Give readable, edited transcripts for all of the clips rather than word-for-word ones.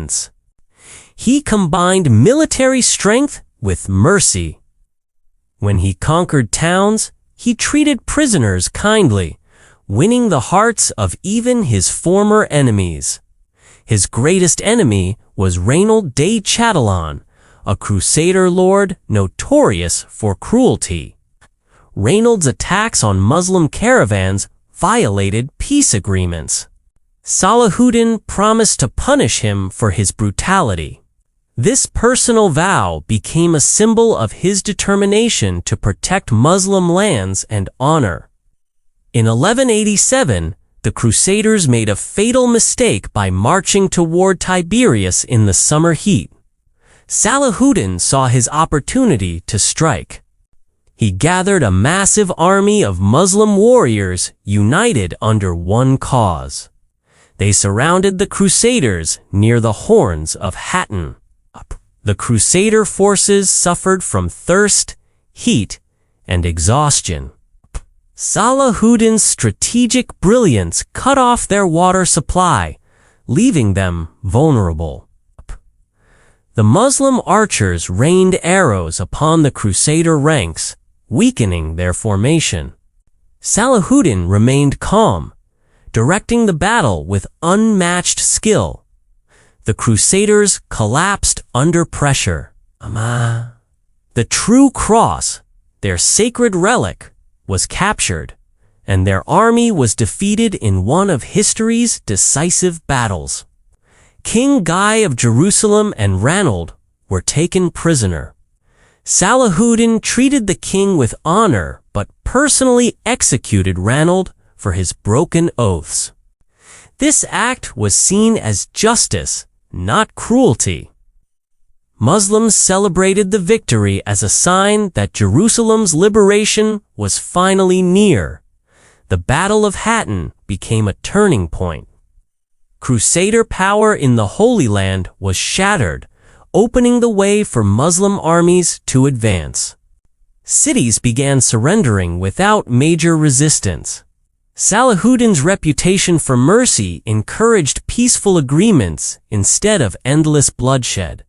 violence. He combined military strength with mercy. When he conquered towns, he treated prisoners kindly, winning the hearts of even his former enemies. His greatest enemy was Reynold de Chatillon, a crusader lord notorious for cruelty. Reynold's attacks on Muslim caravans violated peace agreements. Salahuddin promised to punish him for his brutality. This personal vow became a symbol of his determination to protect Muslim lands and honor. In 1187, the Crusaders made a fatal mistake by marching toward Tiberias in the summer heat. Salahuddin saw his opportunity to strike. He gathered a massive army of Muslim warriors united under one cause. They surrounded the Crusaders near the horns of Hattin. The Crusader forces suffered from thirst, heat, and exhaustion. Salahuddin's strategic brilliance cut off their water supply, leaving them vulnerable. The Muslim archers rained arrows upon the Crusader ranks, weakening their formation. Salahuddin remained calm, directing the battle with unmatched skill. The Crusaders collapsed under pressure. The true cross, their sacred relic, was captured, and their army was defeated in one of history's decisive battles. King Guy of Jerusalem and Ranald were taken prisoner. Salahuddin treated the king with honor but personally executed Ranald for his broken oaths. This act was seen as justice, not cruelty. Muslims celebrated the victory as a sign that Jerusalem's liberation was finally near. The Battle of Hattin became a turning point. Crusader power in the Holy Land was shattered, opening the way for Muslim armies to advance. Cities began surrendering without major resistance. Salahuddin's reputation for mercy encouraged peaceful agreements instead of endless bloodshed.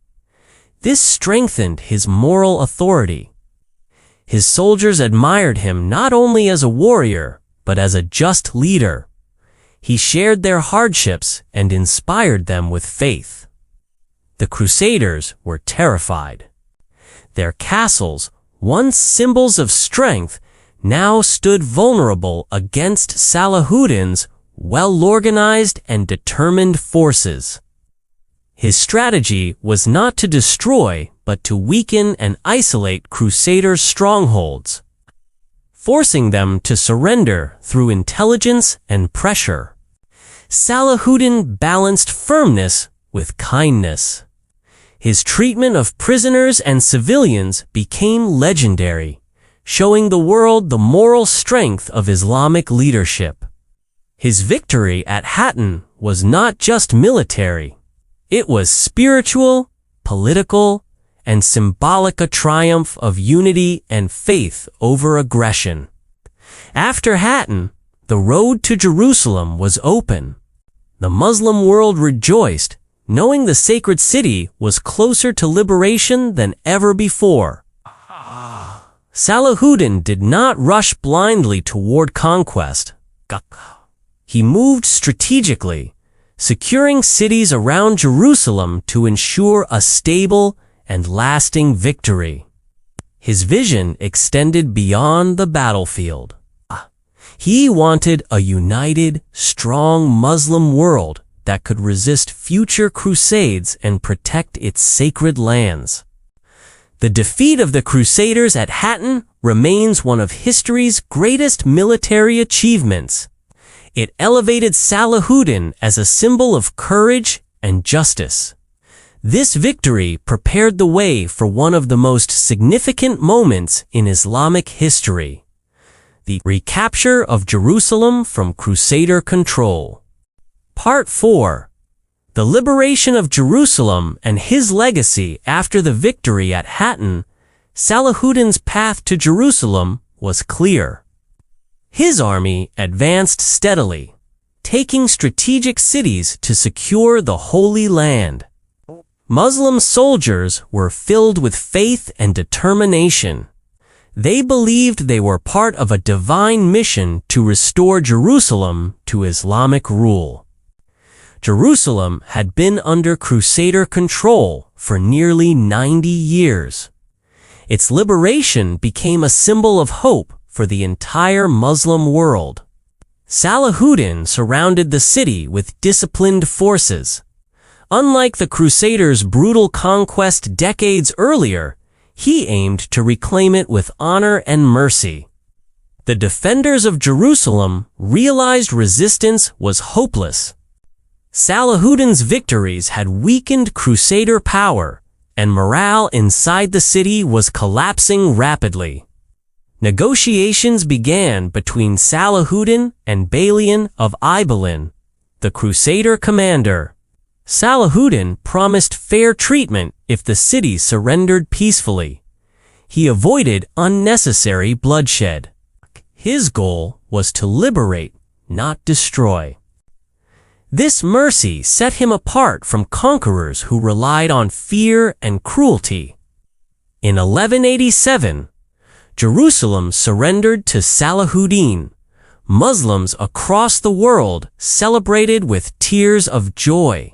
This strengthened his moral authority. His soldiers admired him not only as a warrior, but as a just leader. He shared their hardships and inspired them with faith. The Crusaders were terrified. Their castles, once symbols of strength, now stood vulnerable against Salahuddin's well-organized and determined forces. His strategy was not to destroy, but to weaken and isolate Crusaders' strongholds, forcing them to surrender through intelligence and pressure. Salahuddin balanced firmness with kindness. His treatment of prisoners and civilians became legendary, showing the world the moral strength of Islamic leadership. His victory at Hattin was not just military. It was spiritual, political, and symbolic, a triumph of unity and faith over aggression. After Hattin, the road to Jerusalem was open. The Muslim world rejoiced, knowing the sacred city was closer to liberation than ever before. Salahuddin did not rush blindly toward conquest. He moved strategically, securing cities around Jerusalem to ensure a stable and lasting victory. His vision extended beyond the battlefield. He wanted a united, strong Muslim world that could resist future crusades and protect its sacred lands. The defeat of the Crusaders at Hattin remains one of history's greatest military achievements. It elevated Salahuddin as a symbol of courage and justice. This victory prepared the way for one of the most significant moments in Islamic history: the recapture of Jerusalem from Crusader control. Part 4. The liberation of Jerusalem and his legacy after the victory at Hattin. Salahuddin's path to Jerusalem was clear. His army advanced steadily, taking strategic cities to secure the Holy Land. Muslim soldiers were filled with faith and determination. They believed they were part of a divine mission to restore Jerusalem to Islamic rule. Jerusalem had been under Crusader control for nearly 90 years. Its liberation became a symbol of hope for the entire Muslim world. Salahuddin surrounded the city with disciplined forces. Unlike the Crusaders' brutal conquest decades earlier, he aimed to reclaim it with honor and mercy. The defenders of Jerusalem realized resistance was hopeless. Salahuddin's victories had weakened Crusader power, and morale inside the city was collapsing rapidly. Negotiations began between Salahuddin and Balian of Ibelin, the Crusader commander. Salahuddin promised fair treatment if the city surrendered peacefully. He avoided unnecessary bloodshed. His goal was to liberate, not destroy. This mercy set him apart from conquerors who relied on fear and cruelty. In 1187, Jerusalem surrendered to Salahuddin. Muslims across the world celebrated with tears of joy.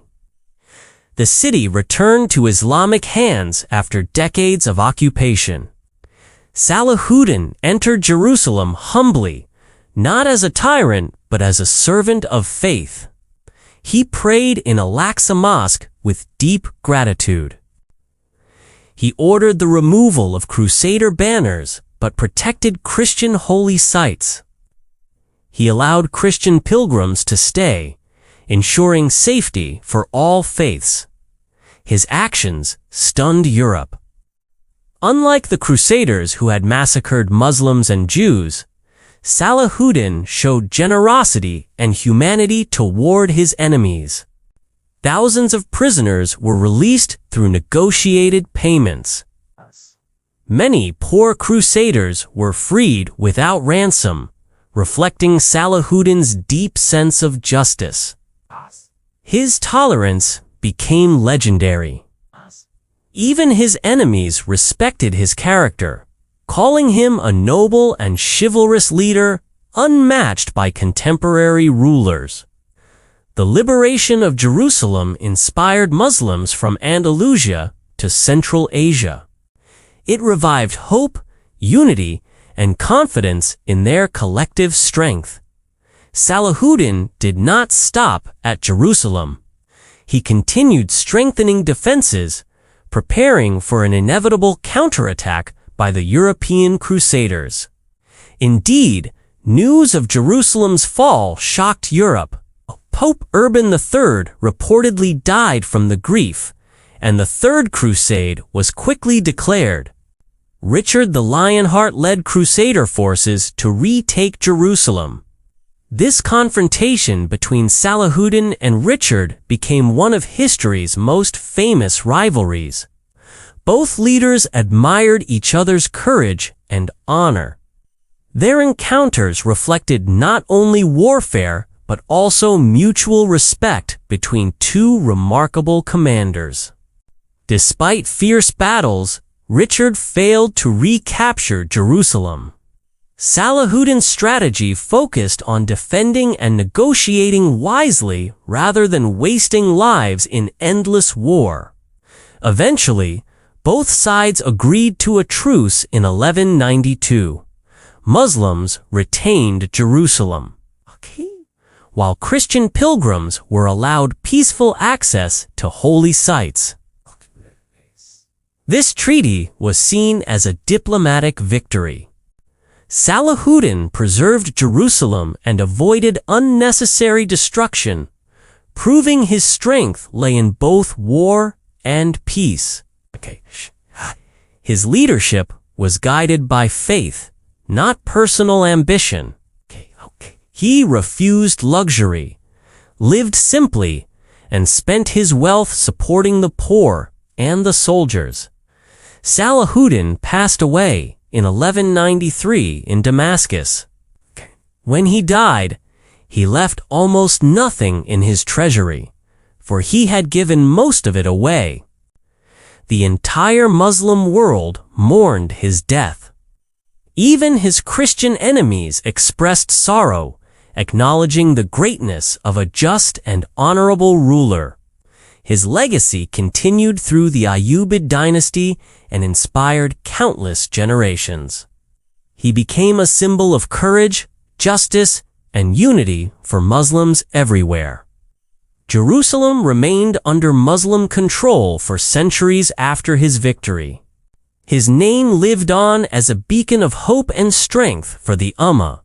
The city returned to Islamic hands after decades of occupation. Salahuddin entered Jerusalem humbly, not as a tyrant, but as a servant of faith. He prayed in Al-Aqsa Mosque with deep gratitude. He ordered the removal of Crusader banners, but protected Christian holy sites. He allowed Christian pilgrims to stay, ensuring safety for all faiths. His actions stunned Europe. Unlike the Crusaders who had massacred Muslims and Jews, Salahuddin showed generosity and humanity toward his enemies. Thousands of prisoners were released through negotiated payments. Many poor Crusaders were freed without ransom, reflecting Salahuddin's deep sense of justice. His tolerance became legendary. Even his enemies respected his character, calling him a noble and chivalrous leader unmatched by contemporary rulers. The liberation of Jerusalem inspired Muslims from Andalusia to Central Asia. It revived hope, unity, and confidence in their collective strength. Salahuddin did not stop at Jerusalem. He continued strengthening defenses, preparing for an inevitable counterattack by the European Crusaders. Indeed, news of Jerusalem's fall shocked Europe. Pope Urban III reportedly died from the grief, and the Third Crusade was quickly declared. Richard the Lionheart led Crusader forces to retake Jerusalem. This confrontation between Salahuddin and Richard became one of history's most famous rivalries. Both leaders admired each other's courage and honor. Their encounters reflected not only warfare, but also mutual respect between two remarkable commanders. Despite fierce battles, Richard failed to recapture Jerusalem. Salahuddin's strategy focused on defending and negotiating wisely rather than wasting lives in endless war. Eventually, both sides agreed to a truce in 1192. Muslims retained Jerusalem, while Christian pilgrims were allowed peaceful access to holy sites. This treaty was seen as a diplomatic victory. Salahuddin preserved Jerusalem and avoided unnecessary destruction, proving his strength lay in both war and peace. His leadership was guided by faith, not personal ambition. He refused luxury, lived simply, and spent his wealth supporting the poor and the soldiers. Salahuddin passed away in 1193 in Damascus. When he died, he left almost nothing in his treasury, for he had given most of it away. the entire Muslim world mourned his death. Even his Christian enemies expressed sorrow, acknowledging the greatness of a just and honorable ruler. His legacy continued through the Ayyubid dynasty and inspired countless generations. He became a symbol of courage, justice, and unity for Muslims everywhere. Jerusalem remained under Muslim control for centuries after his victory. His name lived on as a beacon of hope and strength for the Ummah.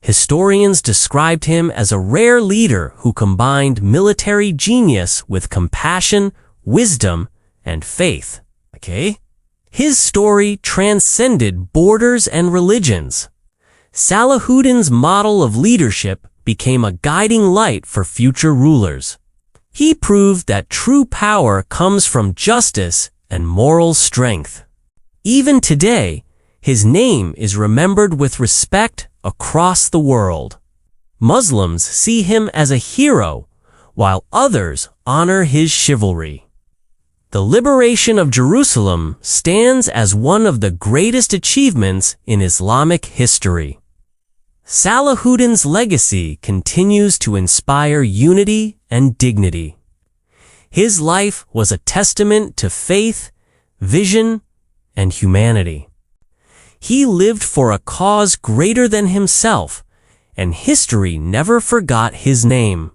Historians described him as a rare leader who combined military genius with compassion, wisdom, and faith. His story transcended borders and religions. Salahuddin's model of leadership became a guiding light for future rulers. He proved that true power comes from justice and moral strength. Even today, his name is remembered with respect across the world. Muslims see him as a hero, while others honor his chivalry. The liberation of Jerusalem stands as one of the greatest achievements in Islamic history. Salahuddin's legacy continues to inspire unity and dignity. His life was a testament to faith, vision, and humanity. He lived for a cause greater than himself, and history never forgot his name.